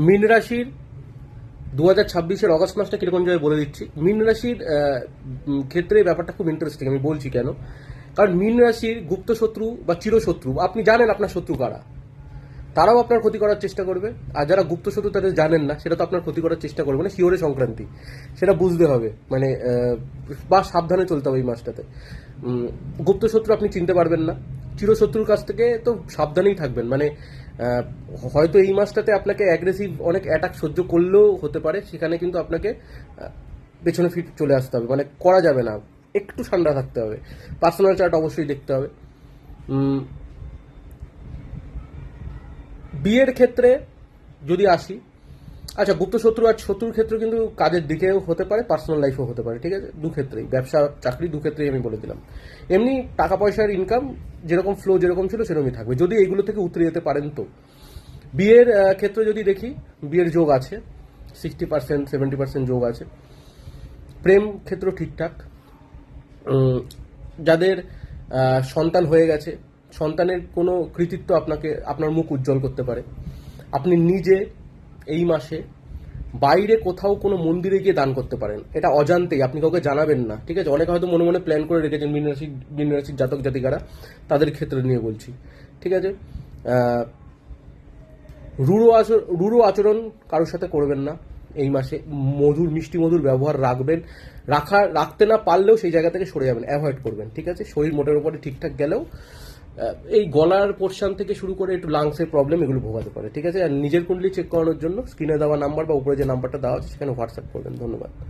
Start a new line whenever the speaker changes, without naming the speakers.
মীন রাশির 2026-এর অগস্ট মাসটা কিরকম যাবে বলে দিচ্ছি। মীন রাশির ক্ষেত্রে ব্যাপারটা খুব ইন্টারেস্টিং, আমি বলছি কেন। কারণ মীন রাশির গুপ্ত শত্রু বা চিরশত্রু, আপনি জানেন আপনার শত্রু কারা, তারাও আপনার ক্ষতি করার চেষ্টা করবে। আর যারা গুপ্ত শত্রু তাদের জানেন না, সেটা তো আপনার ক্ষতি করার চেষ্টা করবে না, শিওরে সংক্রান্তি, সেটা বুঝতে হবে। মানে বা সাবধানে চলতে হবে এই মাসটাতে। গুপ্ত শত্রু আপনি চিনতে পারবেন না, চিরশত্রুর কাছ থেকে তো সাবধানেই থাকবেন। মানে হয়তো এই মাসটাতে আপনাকে অ্যাগ্রেসিভ অনেক অ্যাটাক সহ্য করলেও হতে পারে, সেখানে কিন্তু আপনাকে পেছনে ফিট চলে আসতে হবে, মানে করা যাবে না, একটু ঠান্ডা থাকতে হবে। পার্সোনাল চার্ট অবশ্যই দেখতে হবে। বিয়ের ক্ষেত্রে যদি আসি, আচ্ছা গুপ্ত শত্রু আর শত্রুর ক্ষেত্রে কিন্তু কাজের দিকেও হতে পারে, পার্সোনাল লাইফও হতে পারে, ঠিক আছে? দু ক্ষেত্রেই, ব্যবসা চাকরি দু ক্ষেত্রেই আমি বলে দিলাম। এমনি টাকা পয়সার ইনকাম যেরকম ফ্লো যেরকম ছিল সেরকমই থাকবে, যদি এইগুলো থেকে উতরে যেতে পারেন। তো বিয়ের ক্ষেত্রে যদি দেখি, বিয়ের যোগ আছে, 60% 70% যোগ আছে। প্রেম ক্ষেত্র ঠিকঠাক। যাদের সন্তান হয়ে গেছে, সন্তানের কোনো কৃতিত্ব আপনাকে আপনার মুখ উজ্জ্বল করতে পারে। আপনি নিজে এই মাসে বাইরে কোথাও কোনো মন্দিরে গিয়ে দান করতে পারেন, এটা অজান্তেই, আপনি কাউকে জানাবেন না, ঠিক আছে? অনেকে হয়তো মনে মনে প্ল্যান করে রেখেছেন, মীন রাশির জাতক জাতিকারা, তাদের ক্ষেত্রে নিয়ে বলছি, ঠিক আছে? রূঢ় আচরণ কারোর সাথে করবেন না এই মাসে। মিষ্টি মধুর ব্যবহার রাখবেন, রাখতে না পারলেও সেই জায়গা থেকে সরে যাবেন, অ্যাভয়েড করবেন, ঠিক আছে? শরীর মোটের উপরে ঠিকঠাক গেলেও এই গলার পোর্শন থেকে শুরু করে একটু লাংসের প্রবলেম এগুলো ভোগাতে পারে, ঠিক আছে? আর নিজের কুণ্ডলি চেক করানোর জন্য স্ক্রিনে দেওয়া নাম্বার বা উপরে যে নাম্বারটা দেওয়া আছে সেখানে হোয়াটসঅ্যাপ করবেন। ধন্যবাদ।